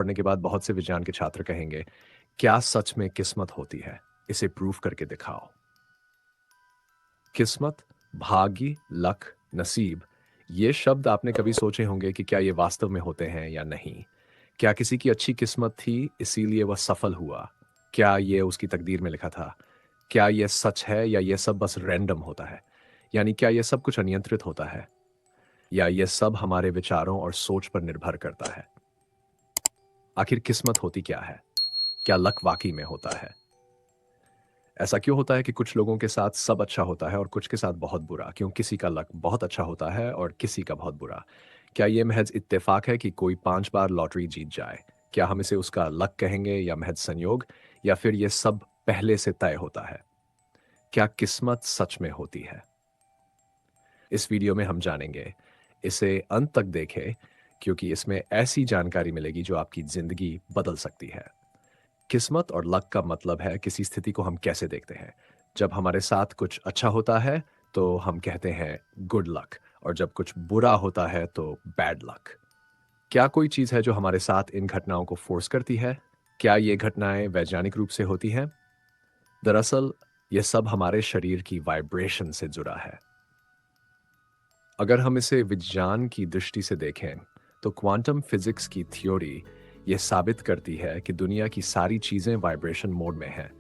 पढ़ने के बाद बहुत से विज्ञान के छात्र कहेंगे, क्या सच में किस्मत होती है? इसे प्रूव करके दिखाओ। किस्मत, भाग्य, लक, नसीब, ये शब्द आपने कभी सोचे होंगे कि क्या ये वास्तव में होते हैं या नहीं? क्या किसी की अच्छी किस्मत थी इसीलिए वह सफल हुआ? क्या ये उसकी तकदीर में लिखा था? क्या ये सच है या ये सब बस रैंडम होता है? यानी क्या ये सब कुछ अनियंत्रित होता है? या ये सब हमारे विचारों और सोच पर निर्भर करता है? आखिर किस्मत होती क्या है? क्या लक वाकई में होता है? ऐसा क्यों होता है कि कुछ लोगों के साथ सब अच्छा होता है और कुछ के साथ बहुत बुरा? क्यों किसी का लक बहुत अच्छा होता है और किसी का बहुत बुरा? क्या ये महज इत्तेफाक है कि कोई 5 बार लॉटरी जीत जाए? क्या हम इसे उसका लक कहेंगे या महज संयोग? या फिर ये सब पहले से तय होता है? क्या किस्मत सच में होती है? इस वीडियो में हम जानेंगे। इसे अंत तक देखें क्योंकि इसमें ऐसी जानकारी मिलेगी जो आपकी जिंदगी बदल सकती है। किस्मत और लक का मतलब है किसी स्थिति को हम कैसे देखते हैं। जब हमारे साथ कुछ अच्छा होता है तो हम कहते हैं गुड लक, और जब कुछ बुरा होता है तो बैड लक। क्या कोई चीज़ है जो हमारे साथ इन घटनाओं को फोर्स करती है? क्या ये घटनाएं वैज्ञानिक रूप से होती हैं? दरअसल ये सब हमारे शरीर की वाइब्रेशन से जुड़ा है। अगर हम इसे विज्ञान की दृष्टि से देखें तो क्वांटम फिजिक्स की थ्योरी यह साबित करती है कि दुनिया की सारी चीजें वाइब्रेशन मोड में हैं।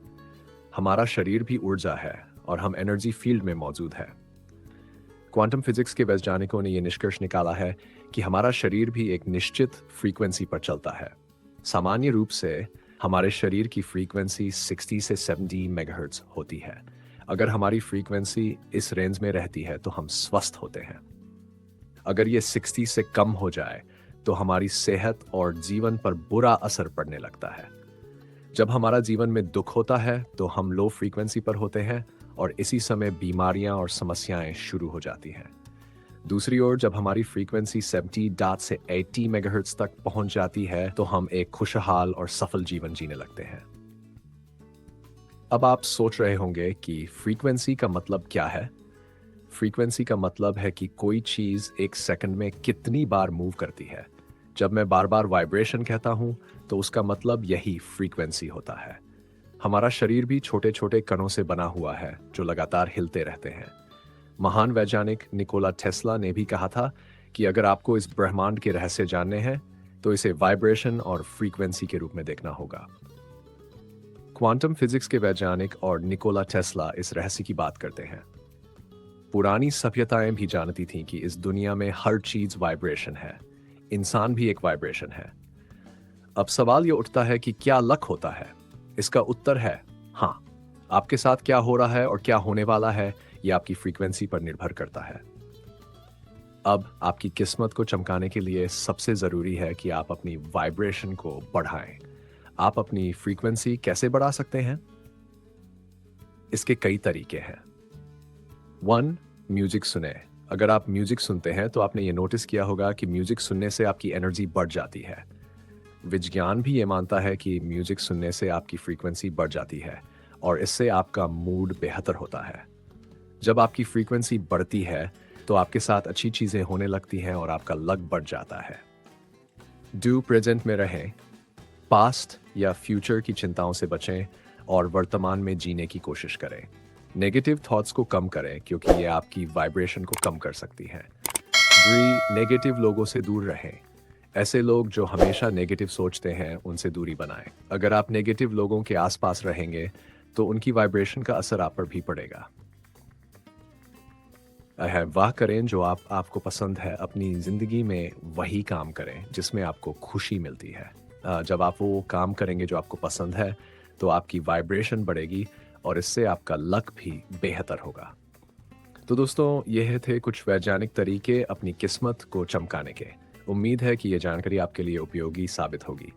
हमारा शरीर भी ऊर्जा है और हम एनर्जी फील्ड में मौजूद है। क्वांटम फिजिक्स के वैज्ञानिकों ने यह निष्कर्ष निकाला है कि हमारा शरीर भी एक निश्चित फ्रीक्वेंसी पर चलता है। सामान्य रूप से हमारे शरीर की फ्रीक्वेंसी 60 से 70 मेगाहर्ट्ज होती है। अगर हमारी फ्रीक्वेंसी इस रेंज में रहती है तो हम स्वस्थ होते हैं। अगर ये 60 से कम हो जाए तो हमारी सेहत और जीवन पर बुरा असर पड़ने लगता है। जब हमारा जीवन में दुख होता है तो हम लो फ्रीक्वेंसी पर होते हैं और इसी समय बीमारियां और समस्याएं शुरू हो जाती हैं। दूसरी ओर जब हमारी फ्रीक्वेंसी 70 डॉट से 80 मेगाहर्ट्ज तक पहुंच जाती है तो हम एक खुशहाल और सफल जीवन जीने लगते हैं। अब आप सोच रहे होंगे कि फ्रीक्वेंसी का मतलब क्या है। फ्रीक्वेंसी का मतलब है कि कोई चीज एक सेकंड में कितनी बार मूव करती है। जब मैं बार बार वाइब्रेशन कहता हूं तो उसका मतलब यही फ्रीक्वेंसी होता है। हमारा शरीर भी छोटे छोटे कणों से बना हुआ है जो लगातार हिलते रहते हैं। महान वैज्ञानिक निकोला टेस्ला ने भी कहा था कि अगर आपको इस ब्रह्मांड के रहस्य जानने हैं तो इसे वाइब्रेशन और फ्रीक्वेंसी के रूप में देखना होगा। क्वांटम फिजिक्स के वैज्ञानिक और निकोला टेस्ला इस रहस्य की बात करते हैं। पुरानी सभ्यताएं भी जानती थीं कि इस दुनिया में हर चीज वाइब्रेशन है। इंसान भी एक वाइब्रेशन है। अब सवाल ये उठता है कि क्या लक होता है? इसका उत्तर है हाँ। आपके साथ क्या हो रहा है और क्या होने वाला है ये आपकी फ्रीक्वेंसी पर निर्भर करता है। अब आपकी किस्मत को चमकाने के लिए सबसे जरूरी है कि आप अपनी वाइब्रेशन को बढ़ाएं। आप अपनी फ्रीक्वेंसी कैसे बढ़ा सकते हैं? इसके कई तरीके हैं। 1. म्यूजिक सुने। अगर आप म्यूजिक सुनते हैं तो आपने ये नोटिस किया होगा कि म्यूजिक सुनने से आपकी एनर्जी बढ़ जाती है। विज्ञान भी ये मानता है कि म्यूजिक सुनने से आपकी फ्रीक्वेंसी बढ़ जाती है और इससे आपका मूड बेहतर होता है। जब आपकी फ्रीक्वेंसी बढ़ती है तो आपके साथ अच्छी चीजें होने लगती हैं और आपका लक बढ़ जाता है। डू प्रेजेंट में रहें। पास्ट या फ्यूचर की चिंताओं से बचें और वर्तमान में जीने की कोशिश करें। नेगेटिव थॉट्स को कम करें क्योंकि ये आपकी वाइब्रेशन को कम कर सकती हैं। नेगेटिव लोगों से दूर रहें। ऐसे लोग जो हमेशा नेगेटिव सोचते हैं उनसे दूरी बनाएं। अगर आप नेगेटिव लोगों के आसपास रहेंगे तो उनकी वाइब्रेशन का असर आप पर भी पड़ेगा। वाह करें जो आपको पसंद है। अपनी जिंदगी में वही काम करें जिसमें आपको खुशी मिलती है। जब आप वो काम करेंगे जो आपको पसंद है तो आपकी वाइब्रेशन बढ़ेगी और इससे आपका लक भी बेहतर होगा। तो दोस्तों यह थे कुछ वैज्ञानिक तरीके अपनी किस्मत को चमकाने के। उम्मीद है कि ये जानकारी आपके लिए उपयोगी साबित होगी।